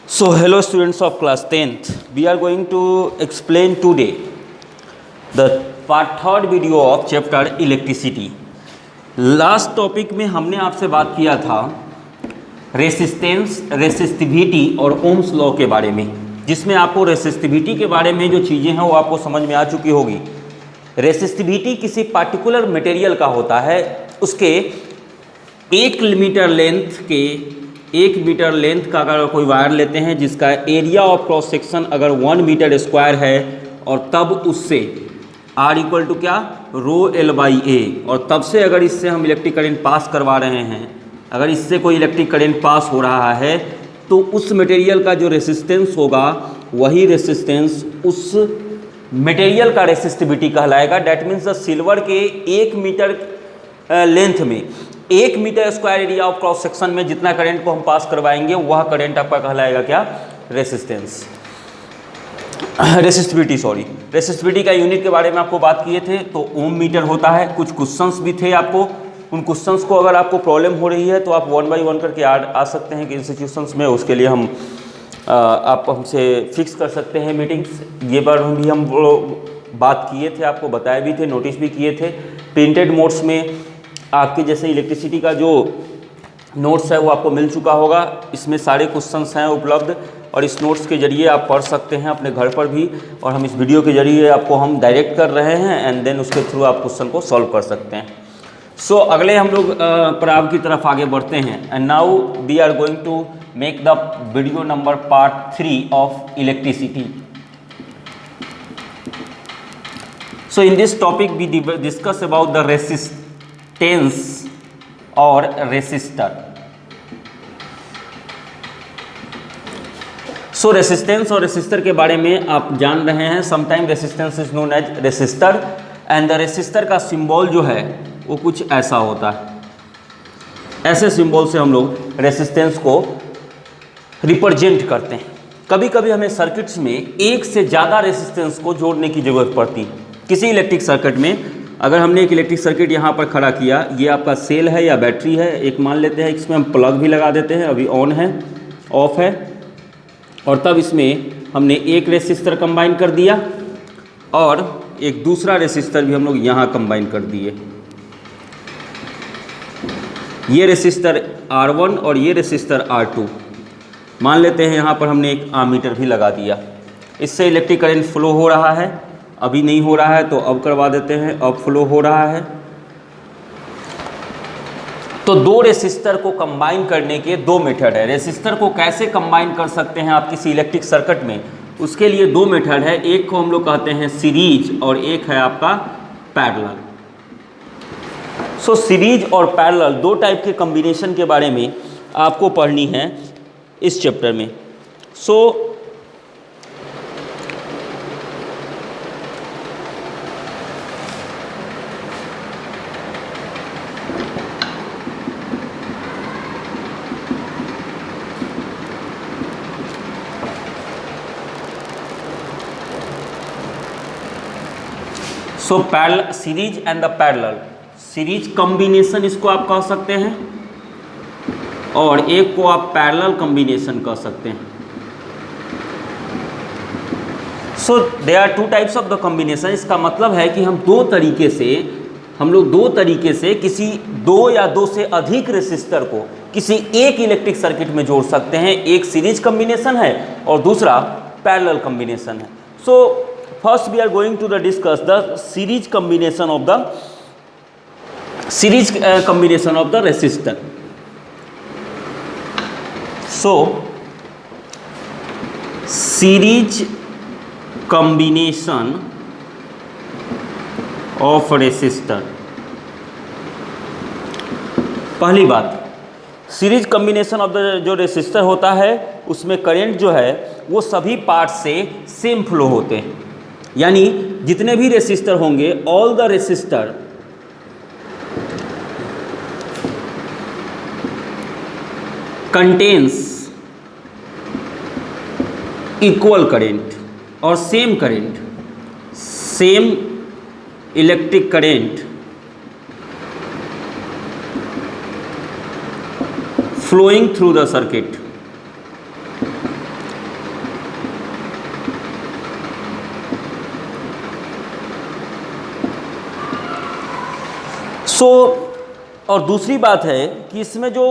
So, hello students of class 10th. We are going to explain today the part third video of chapter electricity. Last topic में हमने आपसे बात किया था resistance, resistivity और Ohm's law के बारे में, जिसमें आपको रेसिस्टिविटी के बारे में जो चीज़ें हैं वो आपको समझ में आ चुकी होगी। रेसिस्टिविटी किसी पार्टिकुलर मटेरियल का होता है, उसके 1 मीटर लेंथ का अगर कोई वायर लेते हैं जिसका एरिया ऑफ क्रॉस सेक्शन अगर 1 मीटर स्क्वायर है और तब उससे R इक्वल टू क्या, रो एल बाई ए, और तब से अगर इससे हम इलेक्ट्रिक करंट पास करवा रहे हैं, अगर इससे कोई इलेक्ट्रिक करंट पास हो रहा है तो उस मटेरियल का जो रेसिस्टेंस होगा वही रेसिस्टेंस उस मटेरियल का रेसिस्टिविटी कहलाएगा। डैट मीन्स द सिल्वर के 1 मीटर लेंथ में 1 metre square area of cross section में जितना करंट को हम पास करवाएंगे वह करंट आपका कहलाएगा क्या, रेसिस्टेंस, रेसिस्टिविटी। रेसिस्टिविटी का यूनिट के बारे में आपको बात किए थे तो ओम मीटर होता है। कुछ क्वेश्चंस भी थे आपको, उन क्वेश्चंस को अगर आपको प्रॉब्लम हो रही है तो आप 1 बाई 1 करके आ सकते हैं कि इंस्टीट्यूशंस में, उसके लिए हम आप हमसे फिक्स कर सकते हैं मीटिंग्स। ये बार भी हम बात किए थे, आपको बताए भी थे, नोटिस भी किए थे। प्रिंटेड मोड्स में आपके जैसे इलेक्ट्रिसिटी का जो नोट्स है वो आपको मिल चुका होगा। इसमें सारे क्वेश्चंस हैं उपलब्ध और इस नोट्स के जरिए आप पढ़ सकते हैं अपने घर पर भी, और हम इस वीडियो के जरिए आपको हम डायरेक्ट कर रहे हैं एंड देन उसके थ्रू आप क्वेश्चन को सॉल्व कर सकते हैं। सो अगले हम लोग पढ़ाव की तरफ आगे बढ़ते हैं। And now we are going to make the video number part 3 of electricity. So in this topic we discuss about the resistance और रेसिस्टर। सो रेसिस्टेंस और रेसिस्टर के बारे में आप जान रहे हैं। Sometime resistance is known as resistor and the resistor का सिंबल जो है वो कुछ ऐसा होता है। ऐसे सिंबल से हम लोग रेसिस्टेंस को रिप्रेजेंट करते हैं। कभी कभी हमें सर्किट्स में एक से ज़्यादा रेसिस्टेंस को जोड़ने की ज़रूरत पड़ती है। किसी इलेक्ट्रिक सर्किट में अगर हमने एक इलेक्ट्रिक सर्किट यहाँ पर खड़ा किया, ये आपका सेल है या बैटरी है, एक मान लेते हैं, इसमें हम प्लग भी लगा देते हैं, अभी ऑन है, ऑफ है, और तब इसमें हमने एक रेसिस्टर कंबाइन कर दिया और एक दूसरा रेसिस्टर भी हम लोग यहाँ कंबाइन कर दिए। ये रेसिस्टर R1 और ये रेसिस्टर R2, मान लेते हैं यहाँ पर हमने एक आमीटर भी लगा दिया। इससे इलेक्ट्रिक करंट फ्लो हो रहा है, अभी नहीं हो रहा है तो अब करवा देते हैं, अब फ्लो हो रहा है। तो दो रेसिस्टर को कंबाइन करने के 2 मेथड है। रेसिस्टर को कैसे कंबाइन कर सकते हैं आप किसी इलेक्ट्रिक सर्किट में, उसके लिए 2 मेथड है। एक को हम लोग कहते हैं सीरीज और एक है आपका पैरेलल। सो सीरीज और पैरेलल 2 टाइप के कॉम्बिनेशन के बारे में आपको पढ़नी है इस चैप्टर में। So parallel, series and the parallel, series combination इसको आप कह सकते हैं और एक को आप पैरेलल कॉम्बिनेशन कह सकते हैं। So there are 2 types of the combination. इसका मतलब है कि हम दो तरीके से किसी 2 या 2 से अधिक रेसिस्टर को किसी एक इलेक्ट्रिक सर्किट में जोड़ सकते हैं। एक सीरीज कॉम्बिनेशन है और दूसरा पैरेलल कॉम्बिनेशन है। सो first we are going to discuss the series combination of the resistor. So series combination of resistor। पहली बात, सीरीज कॉम्बिनेशन ऑफ द जो रेसिस्टर होता है उसमें करंट जो है वो सभी पार्ट से सेम फ्लो होते हैं। यानी जितने भी रेसिस्टर होंगे, all the resistor contains equal current और same current, same electric current flowing through the circuit so और दूसरी बात है कि इसमें जो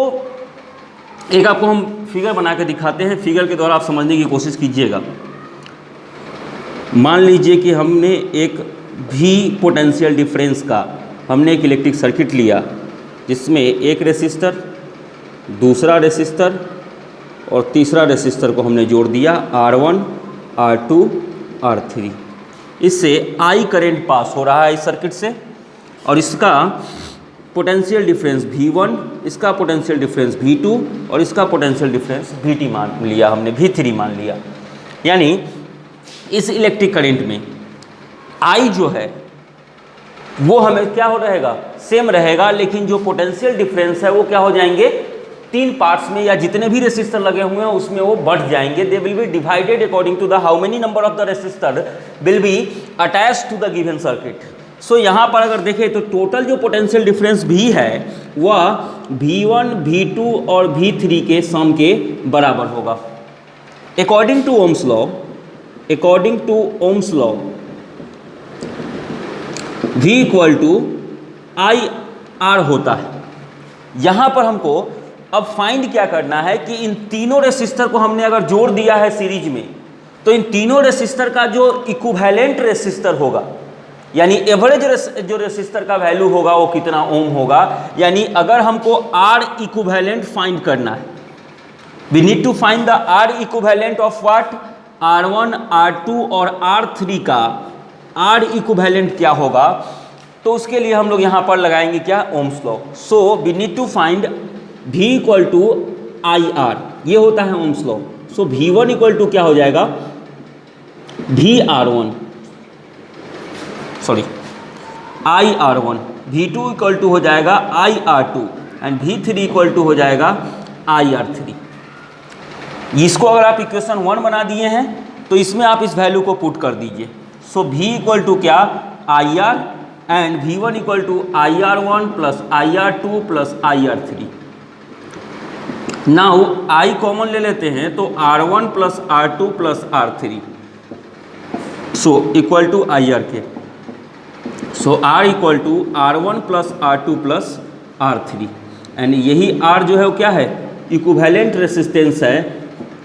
एक आपको हम फिगर बना के दिखाते हैं, फिगर के द्वारा आप समझने की कोशिश कीजिएगा। मान लीजिए कि हमने एक भी पोटेंशियल डिफरेंस का हमने एक इलेक्ट्रिक सर्किट लिया जिसमें एक रेसिस्टर, दूसरा रेसिस्टर और तीसरा रेसिस्टर को हमने जोड़ दिया R1, R2, R3। इससे I करंट पास हो रहा है इस सर्किट से और इसका पोटेंशियल डिफरेंस V1, इसका पोटेंशियल डिफरेंस V2 और इसका पोटेंशियल डिफरेंस VT मान लिया हमने, V3 मान लिया। यानी इस इलेक्ट्रिक करंट में I जो है वो हमें क्या हो रहेगा, सेम रहेगा, लेकिन जो पोटेंशियल डिफरेंस है वो क्या हो जाएंगे, तीन पार्ट्स में या जितने भी रेसिस्टर लगे हुए हैं उसमें वो बढ़ जाएंगे। They will be divided according to the how many number of the resistor will be attached to the given circuit. So यहाँ पर अगर देखें तो टोटल जो पोटेंशियल डिफरेंस भी है वह V1, V2 और V3 के सम के बराबर होगा। According to Ohm's law, according to Ohm's law V equal to I R होता है। यहाँ पर हमको अब फाइंड क्या करना है कि इन तीनों रेसिस्टर को हमने अगर जोड़ दिया है सीरीज में तो इन तीनों रेसिस्टर का जो इक्विवेलेंट रेसिस्टर होगा, यानी एवरेज जो रेसिस्टर का वैल्यू होगा वो कितना ओम होगा। यानी अगर हमको R इक्विवेलेंट फाइंड करना है, we need to find the R equivalent of what, R1, R2 और R3 का R इक्विवेलेंट क्या होगा। तो उसके लिए हम लोग यहाँ पर लगाएंगे क्या, Ohm's law. So we need to find V equal to I R, ये होता है Ohm's law. So V1 equal to क्या हो जाएगा, VR1, sorry IR1, V2 equal to हो जाएगा IR2 and V3 equal to हो जाएगा IR3। इसको अगर आप इक्वेशन 1 बना दिए हैं तो इसमें आप इस वैल्यू को पुट कर दीजिए। सो V इक्वल टू क्या, IR and V1 equal to IR1 plus IR2 plus IR3। Now I common ले लेते हैं तो R1 plus R2 plus R3 so equal to IR के। सो R इक्वल to R1 plus R2 plus R3 and यही R जो है वो क्या है, इक्विवेलेंट रेसिस्टेंस है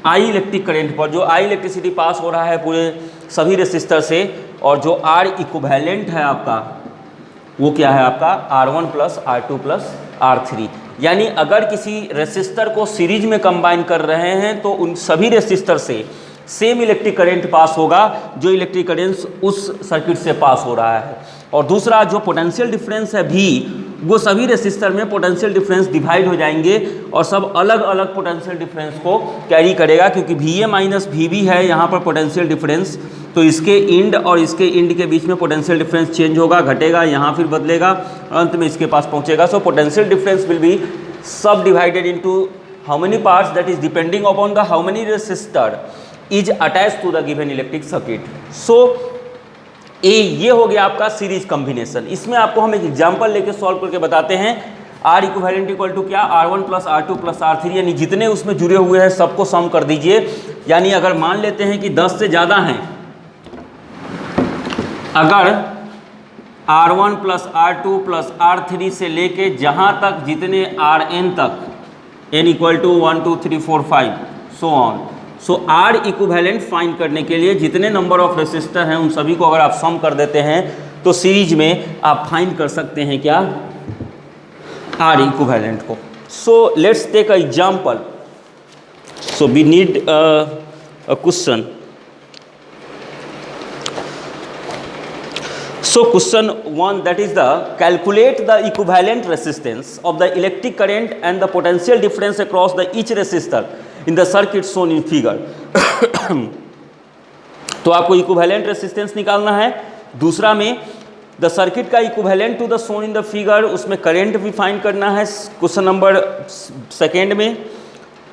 I इलेक्ट्रिक करंट पर, जो I इलेक्ट्रिसिटी पास हो रहा है पूरे सभी रेसिस्टर से, और जो R इक्विवेलेंट है आपका वो क्या है आपका R1 plus R2 plus R3। यानी अगर किसी रेसिस्टर को सीरीज में कंबाइन कर रहे हैं तो उन सभी रेसिस्टर से सेम इलेक्ट्रिक करंट पास होगा जो इलेक्ट्रिक करंट उस सर्किट से पास हो रहा है। और दूसरा जो पोटेंशियल डिफरेंस है भी, वो सभी रेसिस्टर में पोटेंशियल डिफरेंस डिवाइड हो जाएंगे और सब अलग अलग पोटेंशियल डिफरेंस को कैरी करेगा, क्योंकि VA माइनस VB है यहाँ पर पोटेंशियल डिफरेंस। तो इसके इंड और इसके इंड के बीच में पोटेंशियल डिफरेंस चेंज होगा, घटेगा, यहाँ फिर बदलेगा, अंत में इसके पास पहुँचेगा। So potential difference will be subdivided into how many parts, that is depending upon the how many resistor is attach to the given electric circuit. So ये हो गया आपका सीरीज कॉम्बिनेशन। इसमें आपको हम एक एग्जांपल लेके सॉल्व करके बताते हैं। R इक्विवेलेंट इक्वल टू क्या, R1 plus R2 plus R3, यानी जितने उसमें जुड़े हुए हैं सबको सम कर दीजिए। यानी अगर मान लेते हैं कि 10 से ज़्यादा हैं, अगर R1 plus R2 plus R3 से लेके जहाँ तक जितने Rn तक, n equal to 1 2 3 4 5 so on. So R equivalent find करने के लिए जितने नंबर ऑफ रेसिस्टर हैं उन सभी को अगर आप सम कर देते हैं तो सीरीज में आप फाइंड कर सकते हैं क्या, R इक्विवेलेंट को। So let's take a example. So we need a question. So question 1, that is the calculate the equivalent resistance of the electric current and the potential difference across the each resistor in the circuit shown in figure। तो आपको equivalent resistance निकालना है। दूसरा में the circuit का equivalent to the shown in the figure, उसमें current भी find करना है क्वेश्चन नंबर सेकेंड में,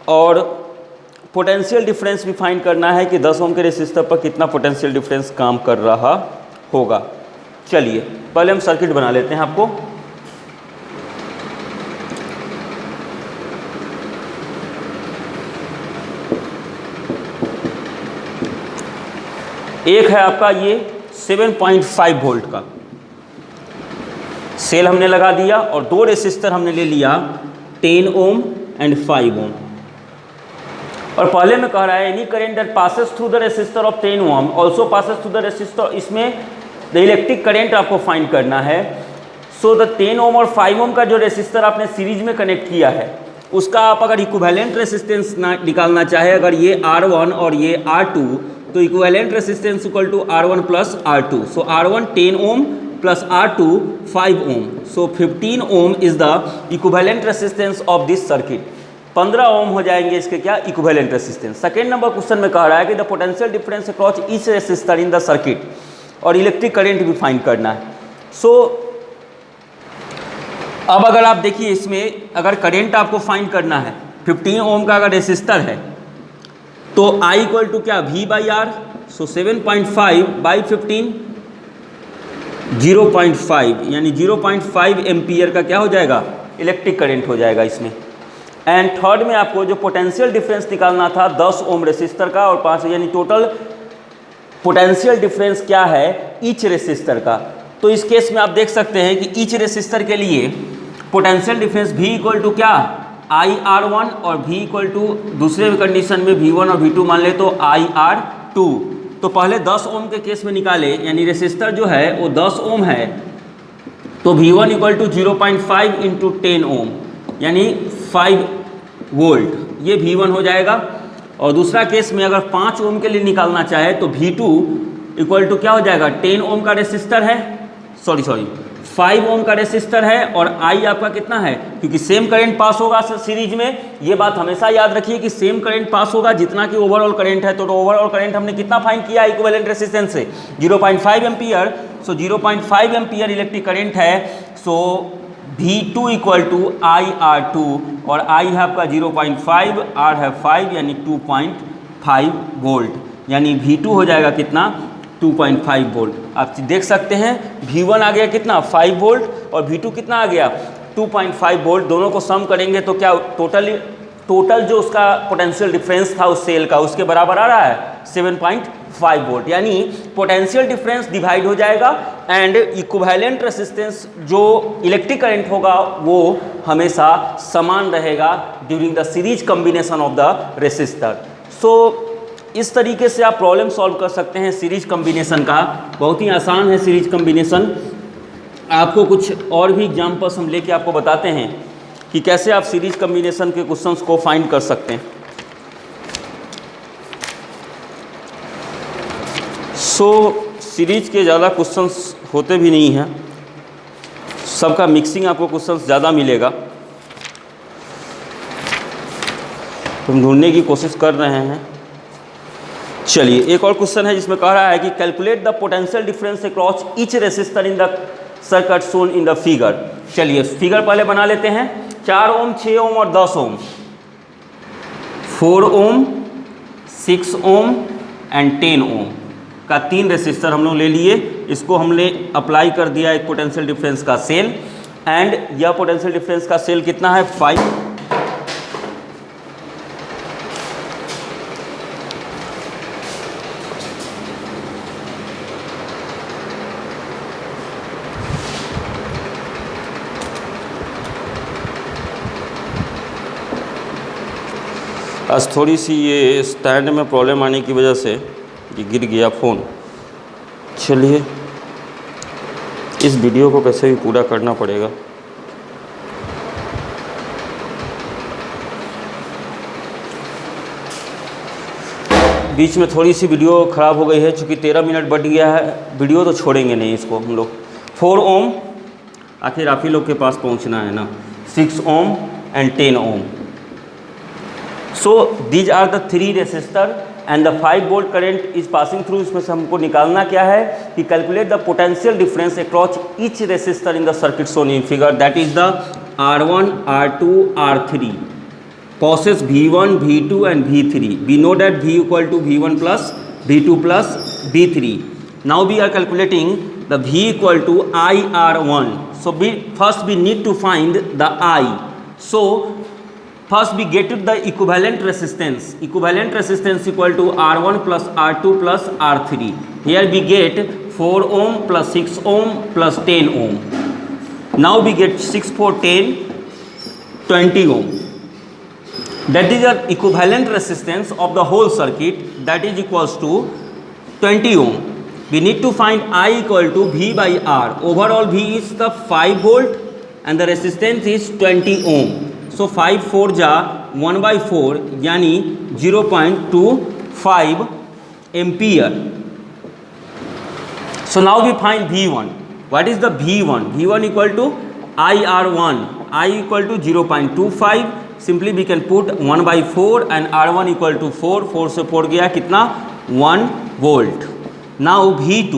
और पोटेंशियल डिफरेंस भी फाइंड करना है कि 10 ओम के रेसिस्टर पर कितना पोटेंशियल डिफरेंस काम कर रहा होगा। चलिए पहले हम सर्किट बना लेते हैं आपको। एक है आपका ये 7.5 वोल्ट का, सेल हमने लगा दिया और 2 रेसिस्टर हमने ले लिया 10 ओम एंड 5 ओम। और पहले में कह रहा है any current that passes through the resistor of 10 ohm also passes through the resistor, इसमें द इलेक्ट्रिक करंट आपको फाइंड करना है। सो द 10 ओम और 5 ओम का जो रेसिस्टर आपने सीरीज में कनेक्ट किया है उसका आप अगर इक्विवेलेंट रेसिस्टेंस निकालना चाहे, अगर ये R1 और ये R2, तो equivalent resistance equal to R1 plus R2। So R1 10 ohm plus R2 5 ohm, so 15 ohm is the equivalent resistance of this circuit. 15 ohm हो जाएंगे इसके क्या equivalent resistance. Second number question में कह रहा है कि the potential difference across each resistor in the circuit, और इलेक्ट्रिक करंट भी फाइंड करना है। सो अब अगर आप देखिए इसमें अगर करंट आपको फाइंड करना है, 15 ओम का अगर रेसिस्टर है तो I इक्वल टू क्या V by R, so 7.5 by 15 0.5 यानी 0.5 एम्पियर का क्या हो जाएगा इलेक्ट्रिक करंट हो जाएगा इसमें। एंड थर्ड में आपको जो पोटेंशियल डिफरेंस निकालना था 10 ओम रेसिस्टर का और 5, यानी टोटल पोटेंशियल डिफरेंस क्या है ईच रेसिस्टर का। तो इस केस में आप देख सकते हैं कि ईच रेसिस्टर के लिए potential difference V equal to क्या IR1 और V इक्वल टू दूसरे कंडीशन में V1 और V2 मान ले तो IR2। तो पहले 10 ओम के केस में निकाले, यानी रेसिस्टर जो है वो 10 ओम है तो V1 इक्वल टू 0.5 इंटू 10 ओम यानी 5 वोल्ट, ये V1 हो जाएगा। और दूसरा केस में अगर 5 ओम के लिए निकालना चाहे तो V2 इक्वल टू क्या हो जाएगा 10 ओम का रेसिस्टर है, 5 ओम का रेसिस्टर है और I आपका कितना है, क्योंकि सेम करंट पास होगा सीरीज में, ये बात हमेशा याद रखिए कि सेम करंट पास होगा जितना कि ओवरऑल करंट है। तो ओवरऑल करंट हमने कितना फाइंड किया इक्विवेलेंट रेसिस्टेंस से 0.5 एम्पियर। सो 0.5 एम्पियर इलेक्ट्रिक करंट है। सो V2 इक्वल टू IR2 और I है आपका 0.5, R है 5 यानी 2.5 वोल्ट, यानी V2 हो जाएगा कितना 2.5 वोल्ट। आप देख सकते हैं V1 आ गया कितना 5 वोल्ट और V2 कितना आ गया 2.5 वोल्ट। दोनों को सम करेंगे तो क्या टोटल जो उसका पोटेंशियल डिफरेंस था उस सेल का उसके बराबर आ रहा है 7.5 वोल्ट, यानी पोटेंशियल डिफरेंस डिवाइड हो जाएगा एंड इक्विवेलेंट रेसिस्टेंस जो इलेक्ट्रिक करंट होगा वो हमेशा समान रहेगा during the series combination of the resistor. So इस तरीके से आप प्रॉब्लम सॉल्व कर सकते हैं सीरीज कॉम्बिनेशन का, बहुत ही आसान है सीरीज कॉम्बिनेशन। आपको कुछ और भी एग्जाम्पल्स हम लेके आपको बताते हैं कि कैसे आप सीरीज कॉम्बिनेशन के क्वेश्चंस को फाइंड कर सकते हैं। सो सीरीज के ज़्यादा क्वेश्चंस होते भी नहीं हैं, सबका मिक्सिंग आपको क्वेश्चंस ज़्यादा मिलेगा। हम ढूंढने की कोशिश कर रहे हैं। चलिए एक और क्वेश्चन है जिसमें कह रहा है कि calculate the potential difference across each resistor in the circuit shown in the figure. चलिए फिगर पहले बना लेते हैं। 4 ओम, 6 ओम और 10 ओम, 4 ओम, 6 ओम एंड 10 ओम का 3 रेसिस्टर हम लोग ले लिए। इसको हमने अप्लाई कर दिया एक पोटेंशियल डिफरेंस का सेल, एंड यह पोटेंशियल डिफरेंस का सेल कितना है 5। आज थोड़ी सी ये स्टैंड में प्रॉब्लम आने की वजह से ये गिर गया फ़ोन। चलिए इस वीडियो को कैसे भी पूरा करना पड़ेगा। बीच में थोड़ी सी वीडियो ख़राब हो गई है, चूँकि 13 मिनट बढ़ गया है। वीडियो तो छोड़ेंगे नहीं इसको हम लोग। 4 ओम आखिर आप ही लोग के पास पहुंचना है ना, 6 ohm and 10 ohm. So these are the 3 resistor and the 5 volt current is passing through. इसमें से हमको निकालना क्या है कि calculate the potential difference across each resistor in the circuit shown in figure, that is the R1, R2, R3 passes V1, V2 and V3. We know that V equal to V1 plus V2 plus V3. Now we are calculating the V equal to IR1. So first we need to find the I. So first we get the equivalent resistance. Equivalent resistance equal to R1 plus R2 plus R3. Here we get 4 ohm plus 6 ohm plus 10 ohm. Now we get 6, 4, 10, 20 ohm. That is the equivalent resistance of the whole circuit, that is equals to 20 ohm. We need to find I equal to V by R. Overall V is the 5 volt and the resistance is 20 ohm. So 5 4 जा 1 by 4 यानी 0.25 ampere. So now we find V1. What is the V1? V1 equal to IR1. I equal to 0.25. Simply we can put 1 by 4 and R1 equal to 4. 4 से 4 गया कितना? 1 volt. Now V2.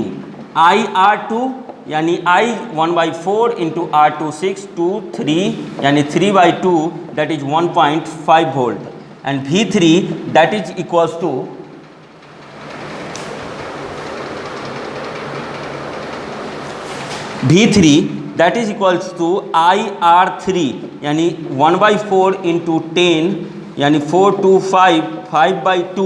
IR2 यानी I 1 by 4 into R2 6 2 3 यानी 3 by 2 that is 1.5 volt. And V3 that is equals to V3 that is equals to IR3 यानी 1 by 4 into 10 यानी 4 2 5 5 by 2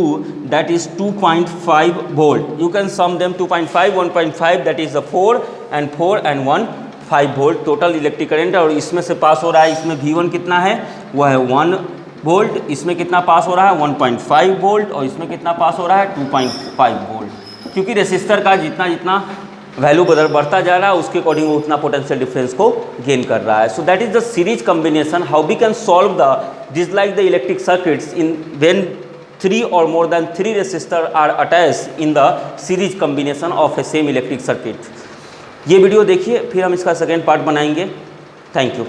that is 2.5 volt. You can sum them 2.5 1.5 that is the 4 and 1 5 volt total electric current है। और इसमें से पास हो रहा है, इसमें V1 कितना है वह है 1 वोल्ट, इसमें कितना पास हो रहा है 1.5 वोल्ट और इसमें कितना पास हो रहा है 2.5 वोल्ट। क्योंकि रेसिस्टर का जितना जितना वैल्यू बढ़ता जा रहा है उसके अकॉर्डिंग वो उतना पोटेंशियल डिफरेंस को गेन कर रहा है। So that is the series combination how we can solve the this like the electric circuits in when 3 or more than 3 resistors are attached in the series combination of a same electric circuit। ये video देखिए, फिर हम इसका second part बनाएंगे। Thank you.